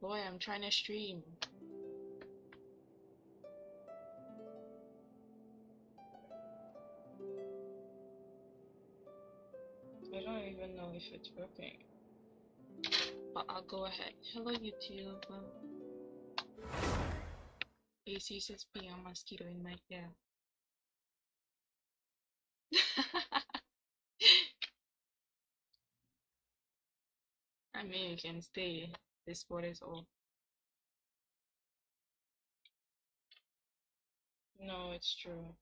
Boy, I'm trying to stream. I don't even know if it's working. But I'll go ahead. Hello YouTube. AC says be a mosquito in my ear. I mean, you can stay. This spot is all. No, it's true.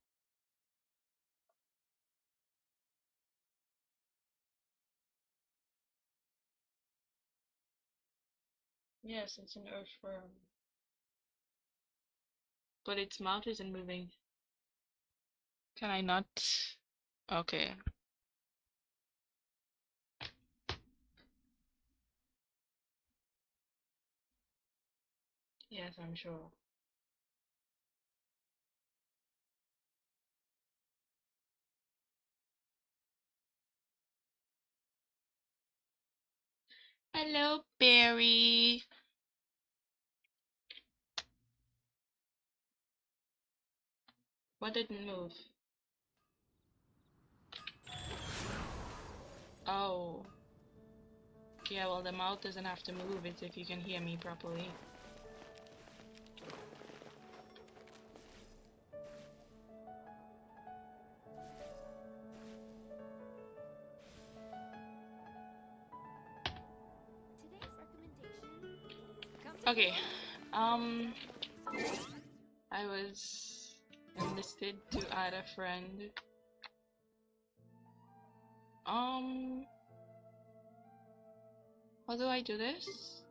Yes, it's an earthworm. But its mouth isn't moving. Can I not? Okay. Yes, I'm sure. Hello, Barry. What didn't move? Oh. Yeah, well, the mouth doesn't have to move. It's if you can hear me properly. Okay. I was enlisted to add a friend. How do I do this?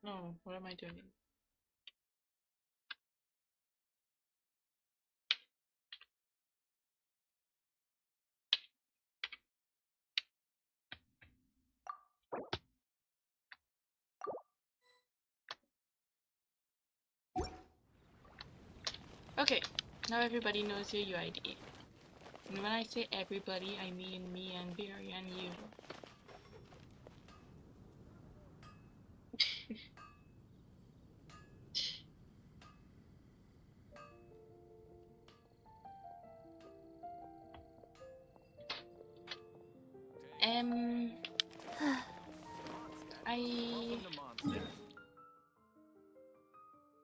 No, what am I doing? Okay, now everybody knows your UID. And when I say everybody, I mean me and Barry and you. I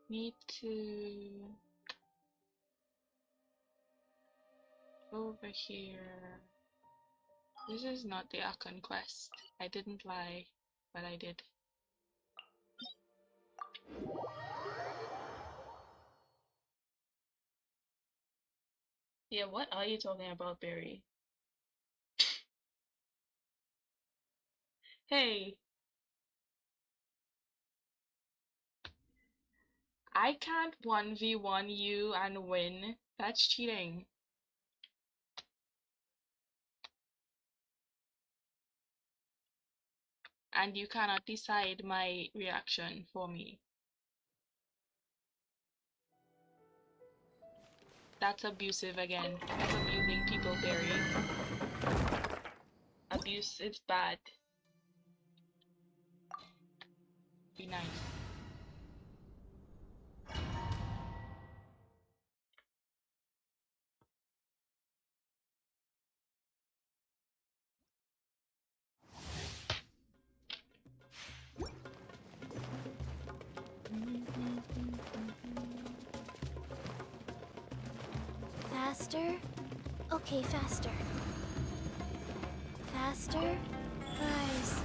need to go over here. This is not the Archon quest. I didn't lie, but I did. Yeah, what are you talking about, Barry? Hey, I can't 1v1 you and win. That's cheating. And you cannot decide my reaction for me. That's abusive again. That's abusing people, Barry. Abuse is bad. Be nice. Faster? Okay, faster. Faster? Guys.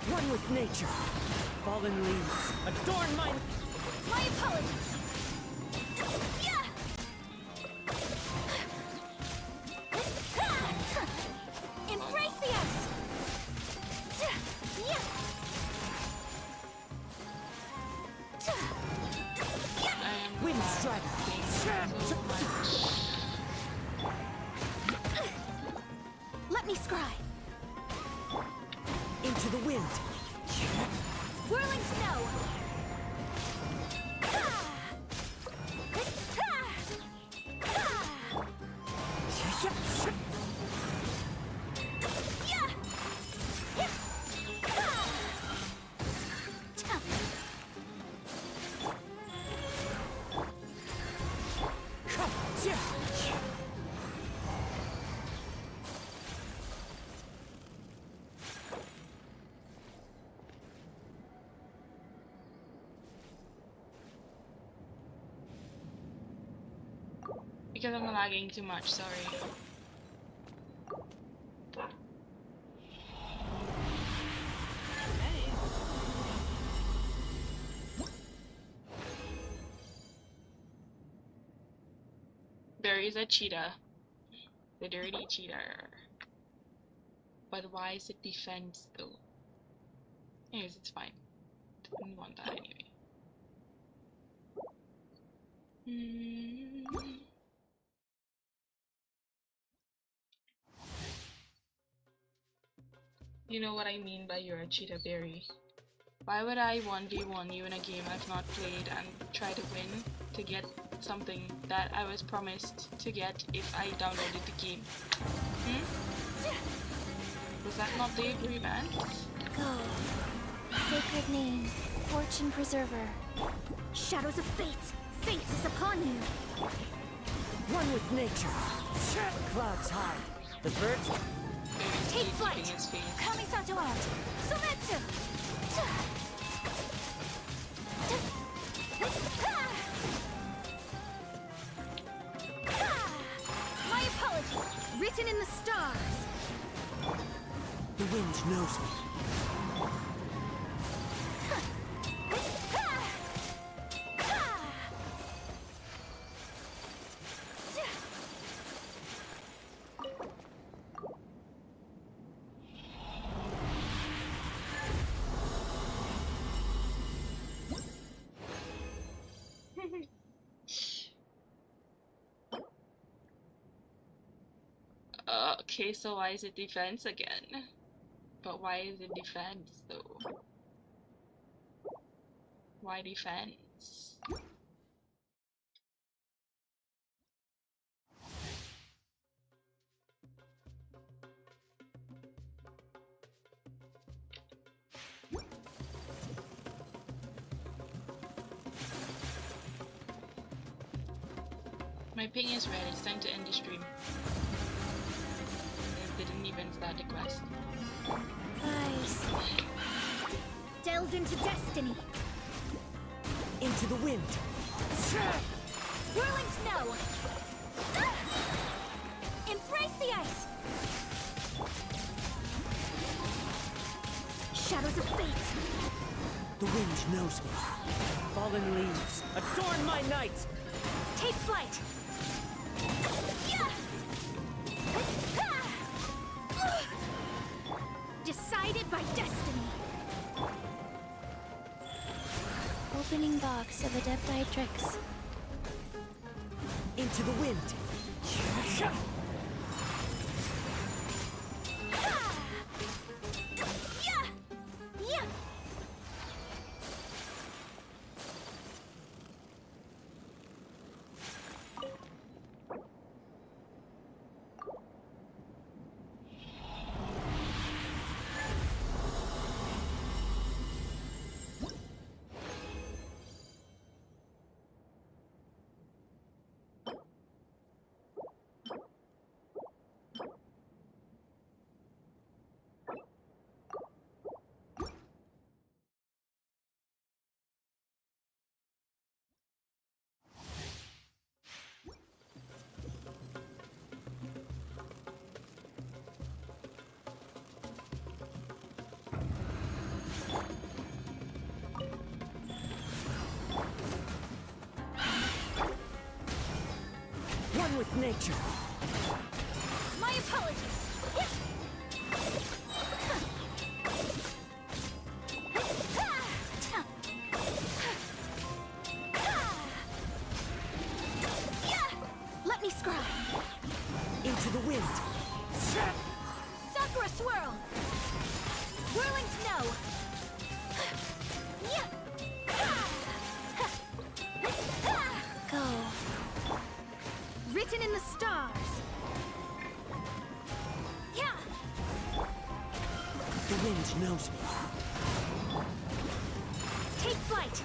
One with nature. Fallen leaves. Adorn my... My apologies. Yeah! Embrace the ice! Yeah! Wind strike. Let me scry. Into the wind. Whirling snow. because I'm lagging too much, sorry. Okay. There is a cheetah. The dirty cheater. But why is it defense though? Anyways, it's fine. Didn't want that anyway. You know what I mean by you're a cheetah berry. Why would I 1v1 you in a game I've not played and try to win to get something that I was promised to get if I downloaded the game? Was that not the agreement? Go. Sacred name, fortune preserver. Shadows of fate. Fate is upon you. One with nature. Clouds high. The birds. Take flight. Kamisato out. Sumetsu. My apologies. Written in the stars. The wind knows me. Okay, so why is it defense again? But why is it defense though? Why defense? My ping is red, it's time to end the stream. They didn't even start the quest. Eyes. Delve into destiny. Into the wind. Whirling snow. Embrace the ice. Shadows of fate. The wind knows me. Fallen leaves, adorn my night. Take flight. Decided by destiny. Opening box of adepti tricks. Into the wind. One with nature. My apologies. Let me scry. Into the wind. Sakura swirl. Whirling snow. Go. Written in the stars. Yeah. The wind knows me. Take flight.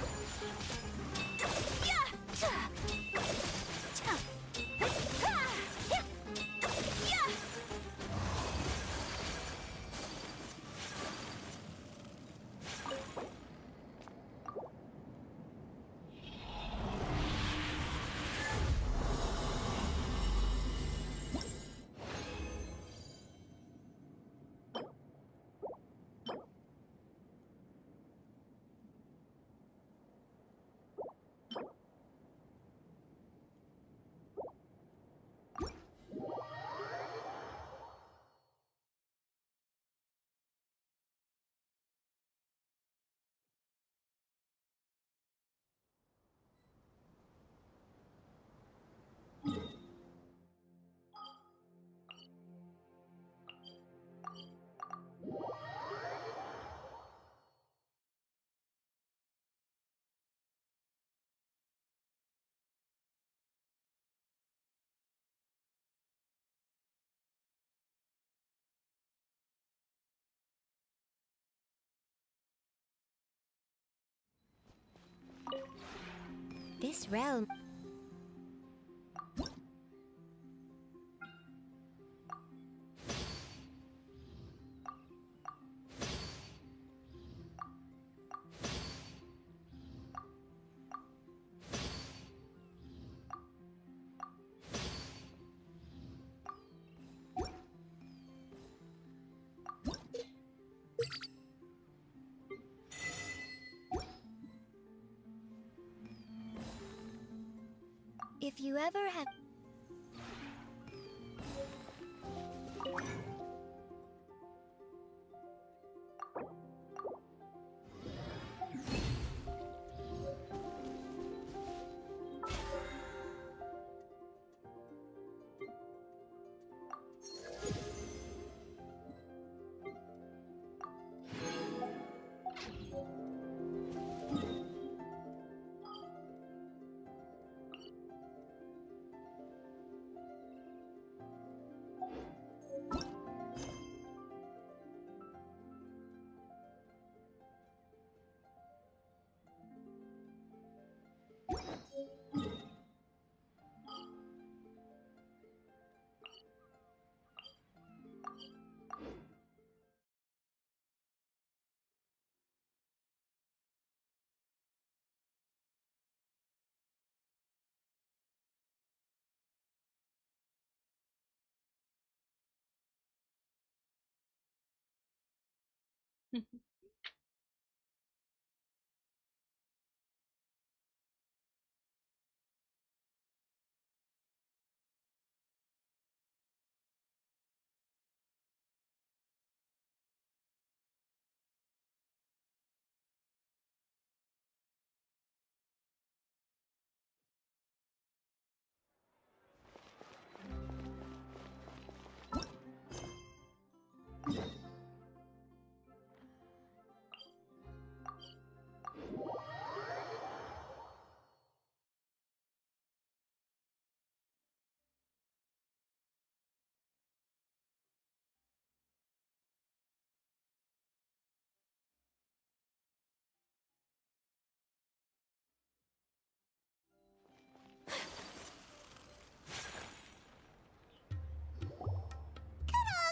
This realm... If you ever have...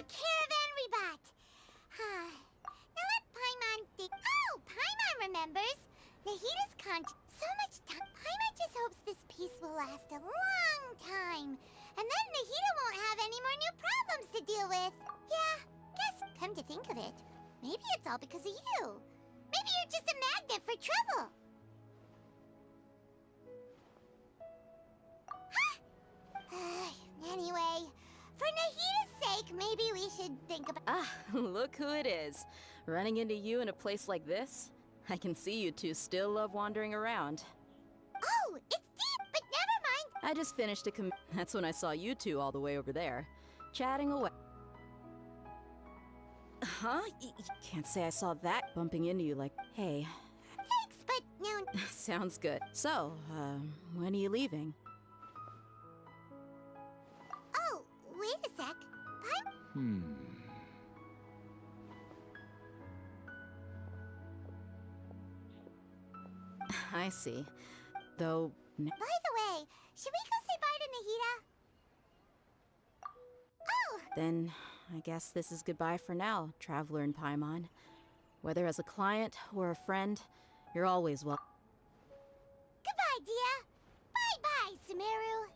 Caravan Rebat! Now let Paimon think. Oh, Paimon remembers! Nahita's so much time. Paimon just hopes this peace will last a long time. And then Nahita won't have any more new problems to deal with. Yeah, guess, come to think of it, maybe it's all because of you. Maybe you're just a magnet for trouble. Anyway, for Nahita's sake, maybe we should think about... Ah, look who it is. Running into you in a place like this? I can see you two still love wandering around. Oh, it's deep, but never mind. I just finished That's when I saw you two all the way over there, chatting away. Huh? You can't say I saw that bumping into you like... Hey. Thanks, but no... Sounds good. So, when are you leaving? Oh, wait a sec. I see. Though... By the way, should we go say bye to Nahita? Oh! Then, I guess this is goodbye for now, Traveler in Paimon. Whether as a client or a friend, you're always welcome. Goodbye, Dia. Bye-bye, Sumeru.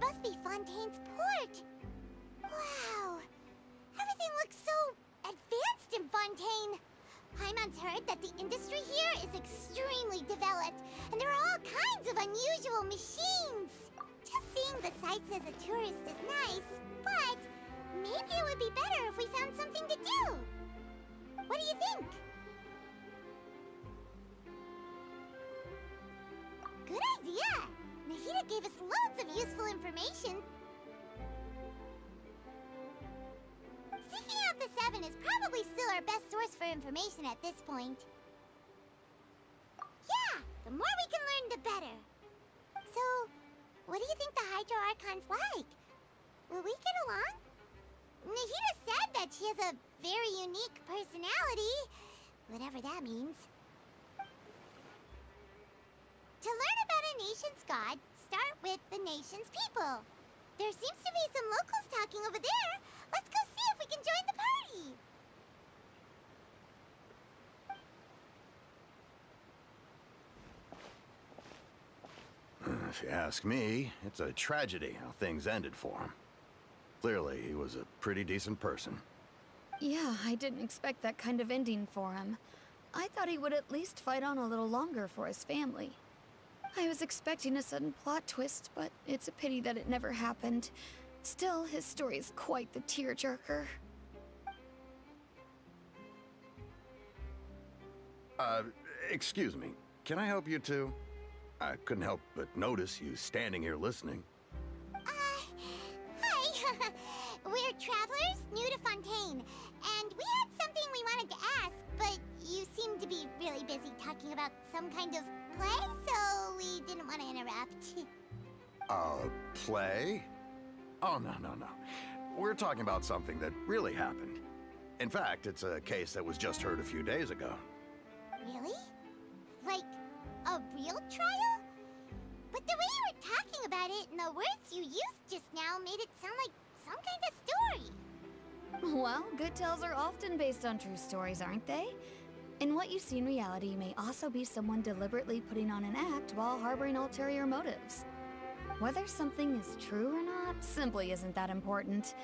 must be Fontaine's port. Wow. Everything looks so advanced in Fontaine. Paimon's heard that the industry here is extremely developed, and there are all kinds of unusual machines. Just seeing the sights as a tourist is nice, but maybe it would be better if we found something to do. What do you think? Good idea! Nahida gave us loads of useful information. Seeking out the Seven is probably still our best source for information at this point. Yeah, the more we can learn, the better. So, what do you think the Hydro Archon's like? Will we get along? Nahida said that she has a very unique personality, whatever that means. To learn about a nation's god, start with the nation's people. There seems to be some locals talking over there. Let's go see if we can join the party. If you ask me, it's a tragedy how things ended for him. Clearly, he was a pretty decent person. Yeah, I didn't expect that kind of ending for him. I thought he would at least fight on a little longer for his family. I was expecting a sudden plot twist, but it's a pity that it never happened. Still, his story is quite the tearjerker. Excuse me. Can I help you too? I couldn't help but notice you standing here listening. Hi. We're travelers new to Fontaine, and we had something we wanted to ask, but you seem to be really busy talking about some kind of play, so we didn't want to interrupt. Play? Oh, no. We're talking about something that really happened. In fact, it's a case that was just heard a few days ago. Really? Like, a real trial? But the way you were talking about it and the words you used just now made it sound like some kind of story. Well, good tales are often based on true stories, aren't they? And what you see in reality may also be someone deliberately putting on an act while harboring ulterior motives. Whether something is true or not simply isn't that important.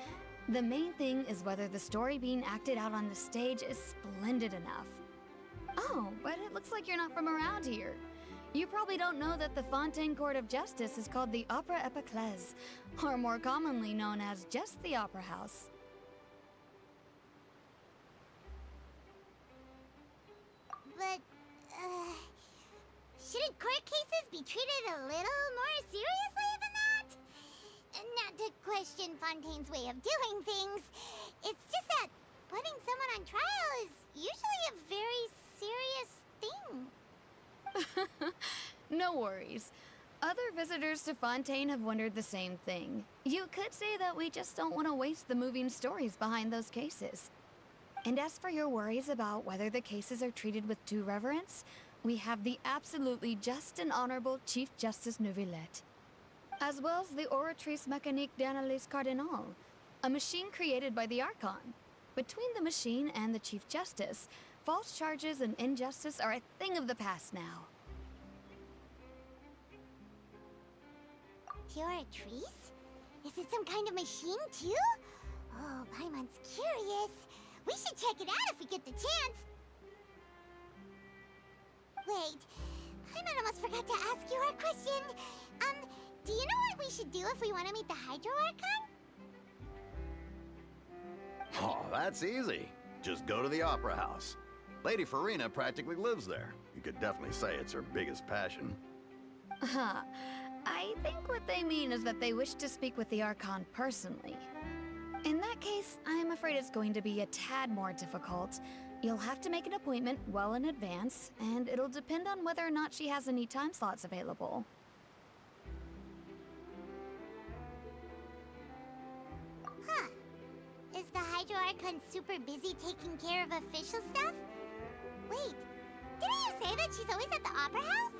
The main thing is whether the story being acted out on the stage is splendid enough. Oh, but it looks like you're not from around here. You probably don't know that the Fontaine Court of Justice is called the Opera Epiclese, or more commonly known as just the Opera House. But, shouldn't court cases be treated a little more seriously than that? Not to question Fontaine's way of doing things. It's just that putting someone on trial is usually a very serious thing. No worries. Other visitors to Fontaine have wondered the same thing. You could say that we just don't want to waste the moving stories behind those cases. And as for your worries about whether the cases are treated with due reverence, we have the absolutely just and honorable Chief Justice Neuvillette, as well as the Oratrice Mécanique d'Analyse Cardinal, a machine created by the Archon. Between the machine and the Chief Justice, false charges and injustice are a thing of the past now. Oratrice? Is it some kind of machine too? Oh, Paimon's curious. We should check it out if we get the chance. Wait, Paimon almost forgot to ask you our question. Do you know what we should do if we want to meet the Hydro Archon? Oh, that's easy. Just go to the Opera House. Lady Farina practically lives there. You could definitely say it's her biggest passion. Huh. I think what they mean is that they wish to speak with the Archon personally. In that case, I'm afraid it's going to be a tad more difficult. You'll have to make an appointment well in advance, and it'll depend on whether or not she has any time slots available. Huh. Is the Hydro Archon super busy taking care of official stuff? Wait, didn't you say that she's always at the Opera House?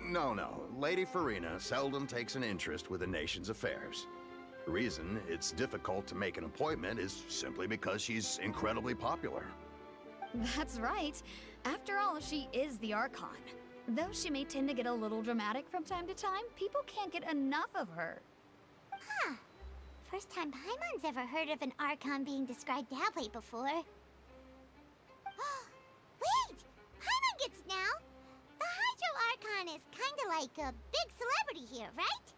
No. Lady Farina seldom takes an interest with the nation's affairs. The reason it's difficult to make an appointment is simply because she's incredibly popular. That's right. After all, she is the Archon. Though she may tend to get a little dramatic from time to time, people can't get enough of her. Huh. First time Paimon's ever heard of an Archon being described that way before. Wait! Paimon gets now! The Hydro Archon is kinda like a big celebrity here, right?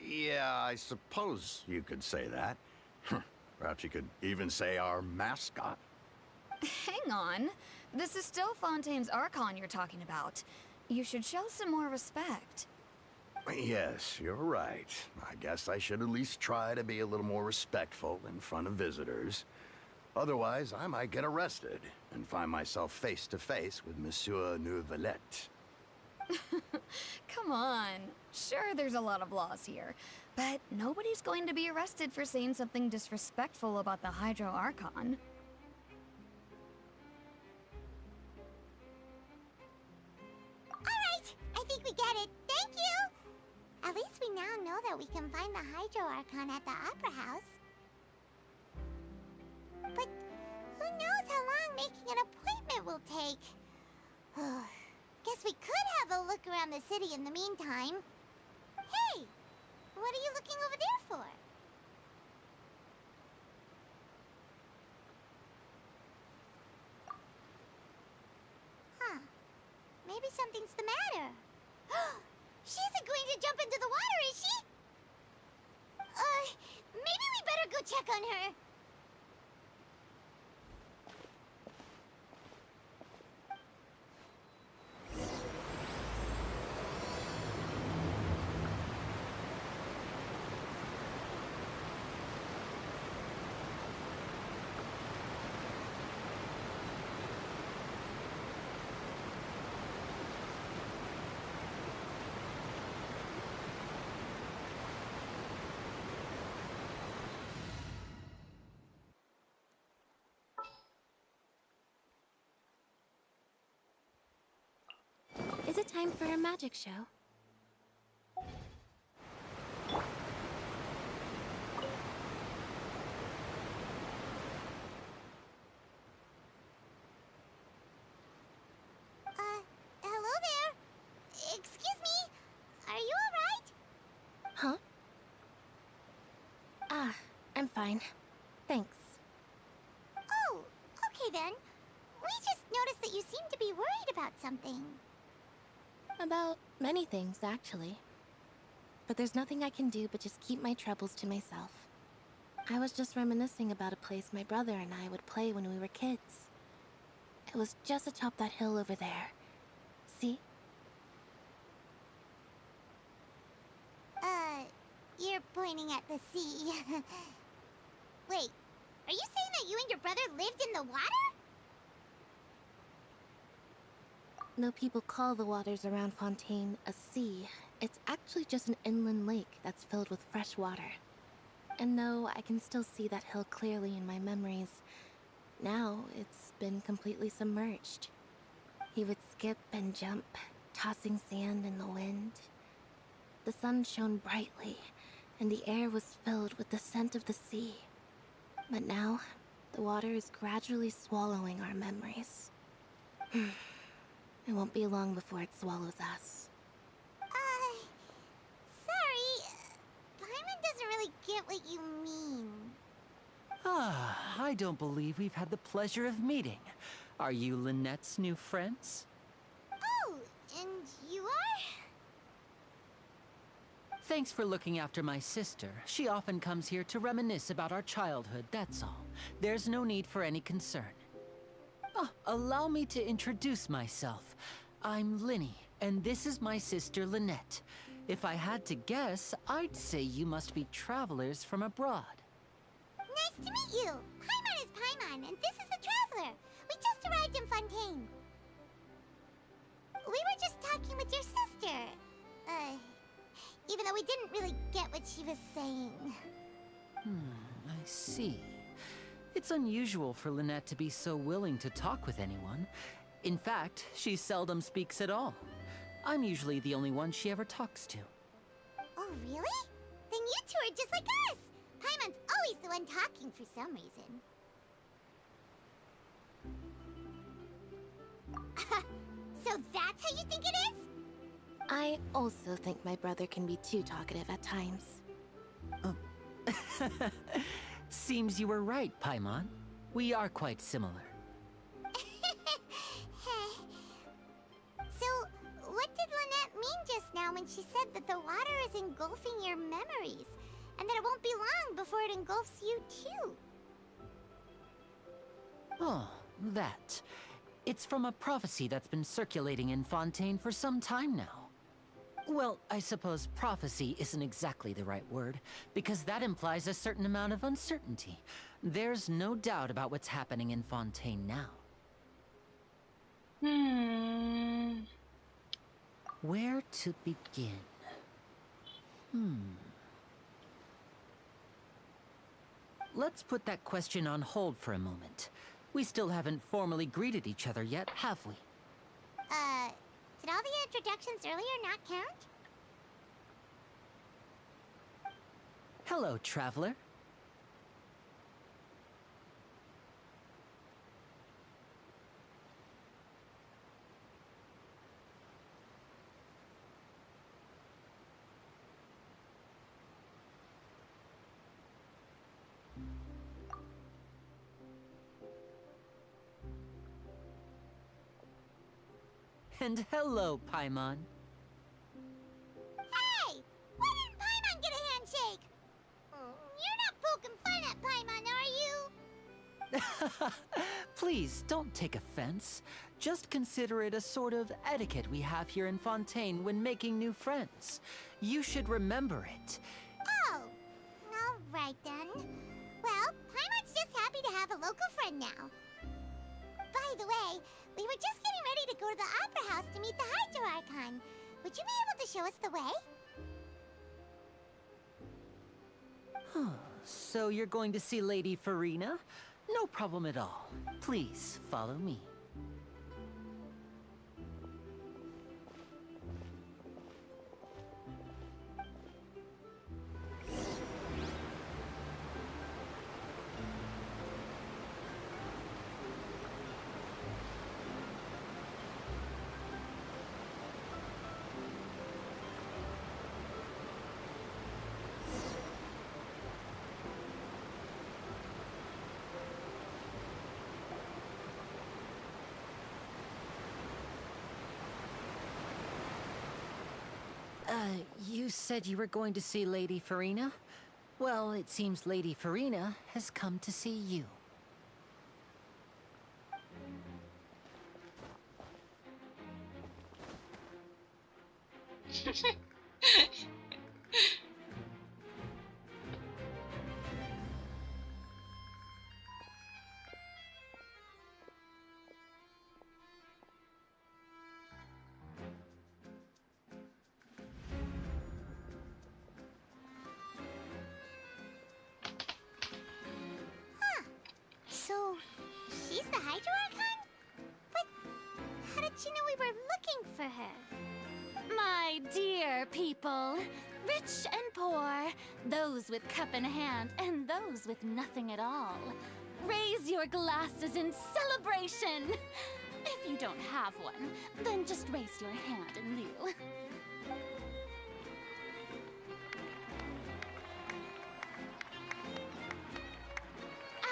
Yeah, I suppose you could say that. Perhaps you could even say our mascot. Hang on. This is still Fontaine's Archon you're talking about. You should show some more respect. Yes, you're right. I guess I should at least try to be a little more respectful in front of visitors. Otherwise, I might get arrested and find myself face to face with Monsieur Neuvillette. Come on. Sure, there's a lot of laws here, but nobody's going to be arrested for saying something disrespectful about the Hydro Archon. Alright, I think we get it. Thank you! At least we now know that we can find the Hydro Archon at the Opera House. But who knows how long making an appointment will take? Guess we could have a look around the city in the meantime. Hey! What are you looking over there for? Huh. Maybe something's the matter. She isn't going to jump into the water, is she? Maybe we better go check on her. Is it time for a magic show? Hello there. Excuse me. Are you alright? Huh? Ah, I'm fine. Thanks. Oh, okay then. We just noticed that you seem to be worried about something. About many things, actually. But there's nothing I can do but just keep my troubles to myself. I was just reminiscing about a place my brother and I would play when we were kids. It was just atop that hill over there. See? You're pointing at the sea. Wait, are you saying that you and your brother lived in the water? Though people call the waters around Fontaine a sea, it's actually just an inland lake that's filled with fresh water. And no, I can still see that hill clearly in my memories. Now, it's been completely submerged. He would skip and jump, tossing sand in the wind. The sun shone brightly, and the air was filled with the scent of the sea. But now, the water is gradually swallowing our memories. It won't be long before it swallows us. Sorry. Paimon doesn't really get what you mean. I don't believe we've had the pleasure of meeting. Are you Lynette's new friends? Oh, and you are? Thanks for looking after my sister. She often comes here to reminisce about our childhood, that's all. There's no need for any concern. Allow me to introduce myself. I'm Linny, and this is my sister Lynette. If I had to guess, I'd say you must be travelers from abroad. Nice to meet you. Paimon is Paimon, and this is a traveler. We just arrived in Fontaine. We were just talking with your sister. Even though we didn't really get what she was saying. I see. It's unusual for Lynette to be so willing to talk with anyone. In fact, she seldom speaks at all. I'm usually the only one she ever talks to. Oh, really? Then you two are just like us. Paimon's always the one talking for some reason. So that's how you think it is? I also think my brother can be too talkative at times. Seems you were right, Paimon. We are quite similar. So, what did Lynette mean just now when she said that the water is engulfing your memories, and that it won't be long before it engulfs you too? Oh, that. It's from a prophecy that's been circulating in Fontaine for some time now. Well, I suppose prophecy isn't exactly the right word, because that implies a certain amount of uncertainty. There's no doubt about what's happening in Fontaine now. Where to begin? Let's put that question on hold for a moment. We still haven't formally greeted each other yet, have we? Did all the introductions earlier not count? Hello, traveler. And hello, Paimon. Hey! Why didn't Paimon get a handshake? You're not poking fun at Paimon, are you? Please, don't take offense. Just consider it a sort of etiquette we have here in Fontaine when making new friends. You should remember it. Oh, all right then. Well, Paimon's just happy to have a local friend now. By the way, we were just getting ready to go to the Opera House to meet the Hydro Archon. Would you be able to show us the way? So you're going to see Lady Farina? No problem at all. Please, follow me. You said you were going to see Lady Farina? Well, it seems Lady Farina has come to see you. So, she's the Hydro Archon? But how did she know we were looking for her? My dear people, rich and poor, those with cup in hand and those with nothing at all, raise your glasses in celebration! If you don't have one, then just raise your hand in lieu.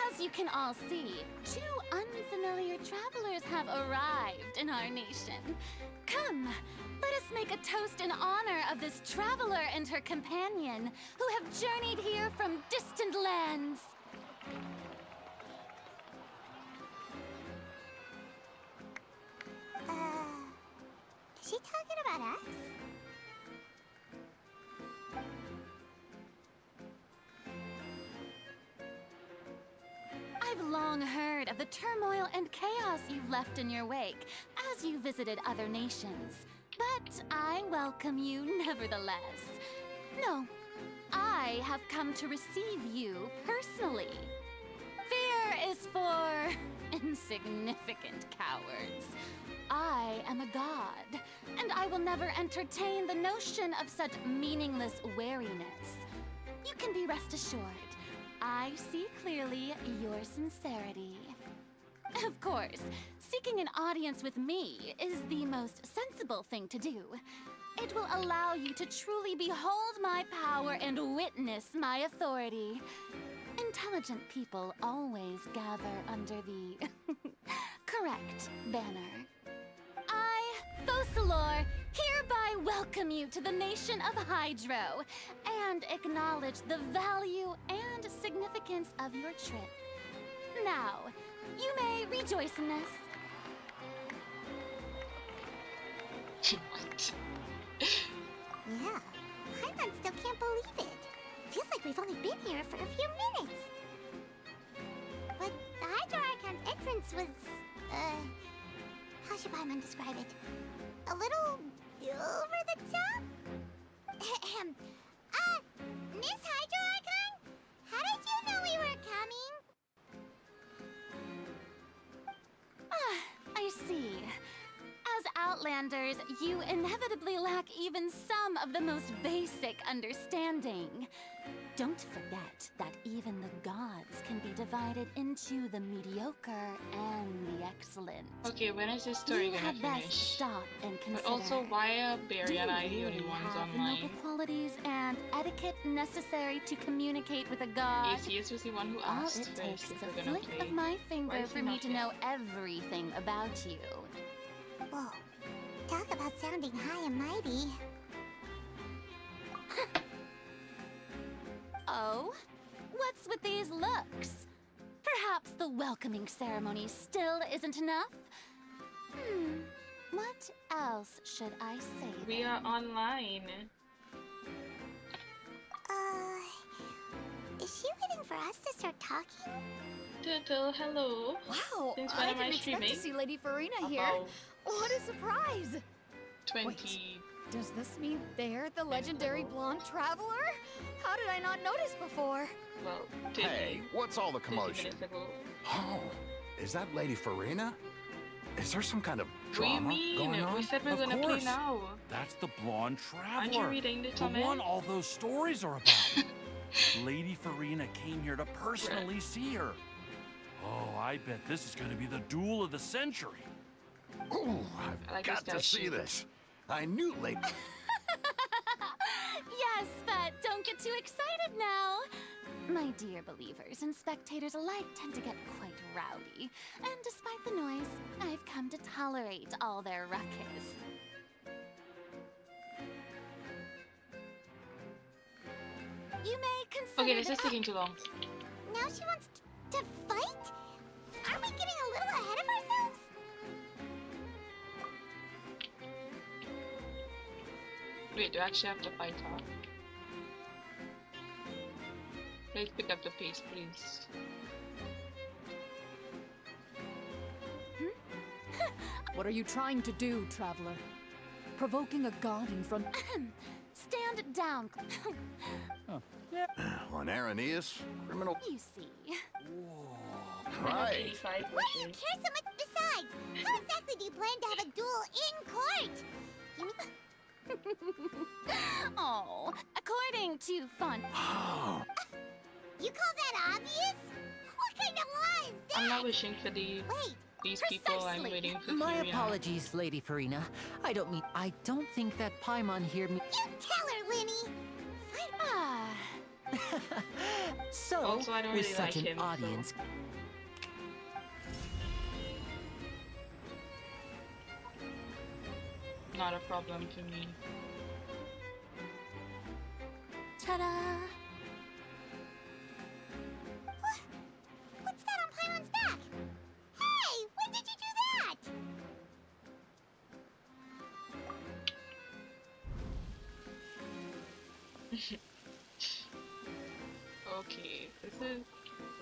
As you can all see, two unfamiliar travelers have arrived in our nation. Come, let us make a toast in honor of this traveler and her companion, who have journeyed here from distant lands. Is she talking about us? I've long heard of the turmoil and chaos you've left in your wake as you visited other nations. But I welcome you nevertheless. No, I have come to receive you personally. Fear is for insignificant cowards. I am a god, and I will never entertain the notion of such meaningless wariness. You can be rest assured, I see clearly your sincerity. Of course, seeking an audience with me is the most sensible thing to do. It will allow you to truly behold my power and witness my authority. Intelligent people always gather under the correct banner. I, Focalor, hereby welcome you to the nation of Hydro and acknowledge the value and significance of your trip. Now, you may rejoice in this. What? Yeah, Paimon still can't believe it. Feels like we've only been here for a few minutes. But the Hydro Archon's entrance was, how should Paimon describe it? A little over the top? Ahem. Miss Hydro Archon? How did you know we were coming? I see. As Outlanders, you inevitably lack even some of the most basic understanding. Don't forget that even the gods can be divided into the mediocre and the excellent. Okay, when is this story You gonna had best finish? stop and consider. But also, why are Do Barry you and I the really only ones have the online? noble qualities and etiquette necessary to communicate with a god? ACS was the one who All asked it takes first is if a we're gonna flick play. of my Why finger is for he me not to here? know everything about you. Whoa. Talk about sounding high and mighty. Oh? What's with these looks? Perhaps the welcoming ceremony still isn't enough? What else should I say? We then? are online. Is she waiting for us to start talking? Turtle, hello. Wow, Since when I am I didn't expect to streaming? see Lady Farina here. About What a surprise! 20. Does this mean they're the legendary blonde traveler? How did I not notice before? Well, Hey, what's all the 50 commotion? minutes ago. Oh, is that Lady Farina? Is there some kind of What do you drama mean? going on? We said we were Of gonna play course. now. That's the blonde Aren't you traveler. reading the The comment? one all those stories are about. Lady Farina came here to personally see her. Oh, I bet this is going to be the duel of the century. Ooh, I I've like got this to see statue. this. I knew Lady... Yes, but don't get too excited now. My dear believers and spectators alike tend to get quite rowdy, and despite the noise, I've come to tolerate all their ruckus. You may consider. Okay, this is taking too long. Now she wants to fight? Aren't we getting a little ahead of ourselves? Wait, do I actually have to fight her? Please pick up the pace, please. What are you trying to do, Traveler? Provoking a god in front... Stand down. On Araneus, criminal... You see. Right. 85 Why do you wishes. care so much besides? How exactly do you plan to have a duel in court? You mean... Oh, according to Fontaine. Oh, You call that obvious? What kind of law is that? I'm not wishing for Wait, these people. I'm Precisely. waiting for My Furia. apologies, Lady Farina. I don't think that Paimon here you tell her, Linny. Fight. Ah. So, Also, I don't with really such like an him, so- audience, Not a problem for me. Ta-da! What's that on Paimon's back? Hey, when did you do that? Okay, this is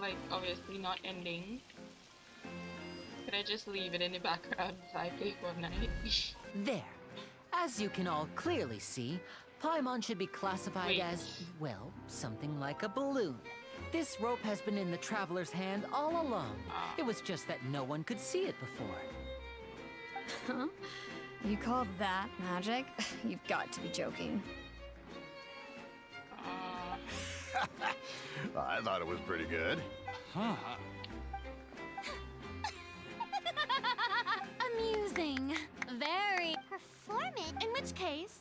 like obviously not ending. Could I just leave it in the background as I play Fortnite? there. As you can all clearly see, Paimon should be classified Wait. as, well, something like a balloon. This rope has been in the Traveler's hand all along. Ah. It was just that no one could see it before. Huh? You call that magic? You've got to be joking. I thought it was pretty good. Huh. Amusing. Very. Performance? In which case,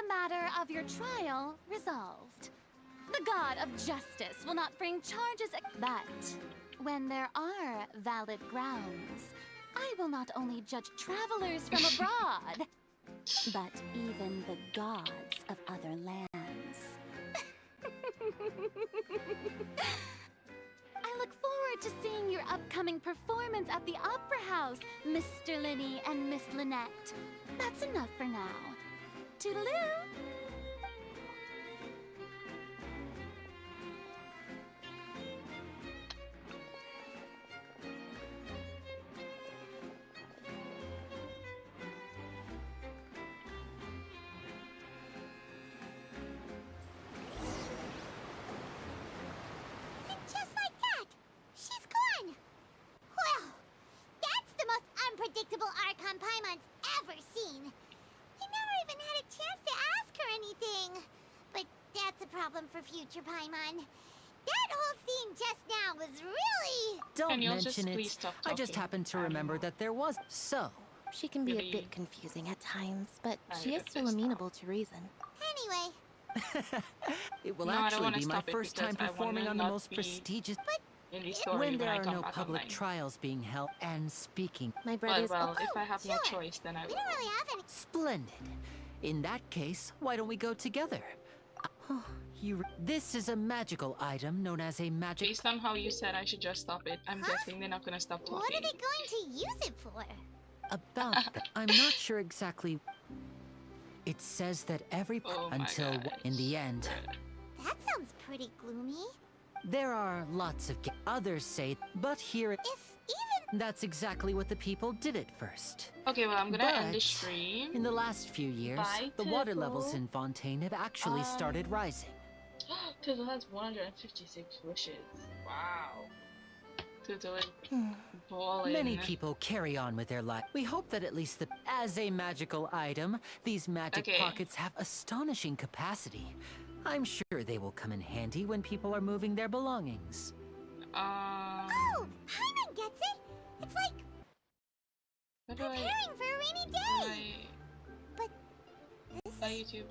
the matter of your trial resolved. The god of justice will not bring charges, but when there are valid grounds, I will not only judge travelers from abroad, but even the gods of other lands. I look forward to seeing your upcoming performance at the Opera House, Mr. Linny and Miss Lynette. That's enough for now. Toodaloo! And just like that, she's gone. Well, that's the most unpredictable Archon Paimon's ever seen. He never even had a chance to ask her anything. But that's a problem for future Paimon. That whole scene just now was really... Don't Can you just mention please it. stop I just talking? happened to remember that there was. So, She can be a Really? bit confusing at times, but I she is hope still they stop. amenable to reason. Anyway, it will No, I don't actually wanna be my stop it first because time I wanna performing on the not most be prestigious. in the story When there I are come no back public online. trials being held and speaking. My But brother's. well, if I have no sure. choice, then I we will. don't really have any... Splendid. In that case, why don't we go together? This is a magical item known as a magic. Based on how you said I should just stop it, I'm Huh? guessing they're not gonna stop talking. What are they going to use it for? About that, I'm not sure exactly. It says that every Oh my until gosh. in the end, That sounds pretty gloomy. there are lots of others say, but here If even... that's exactly what the people did at first. Okay, well, I'm gonna end the But stream. in the last few years, Bye, the water levels Tipple. in Fontaine have actually started rising. Tutu has 156 wishes. Wow. Tutu is balling. Many people carry on with their life. We hope that at least as a magical item, these magic Okay. pockets have astonishing capacity. I'm sure they will come in handy when people are moving their belongings. Oh, Paimon gets it! It's like How do I... preparing for a rainy how do day! I... But this Bye, is YouTube.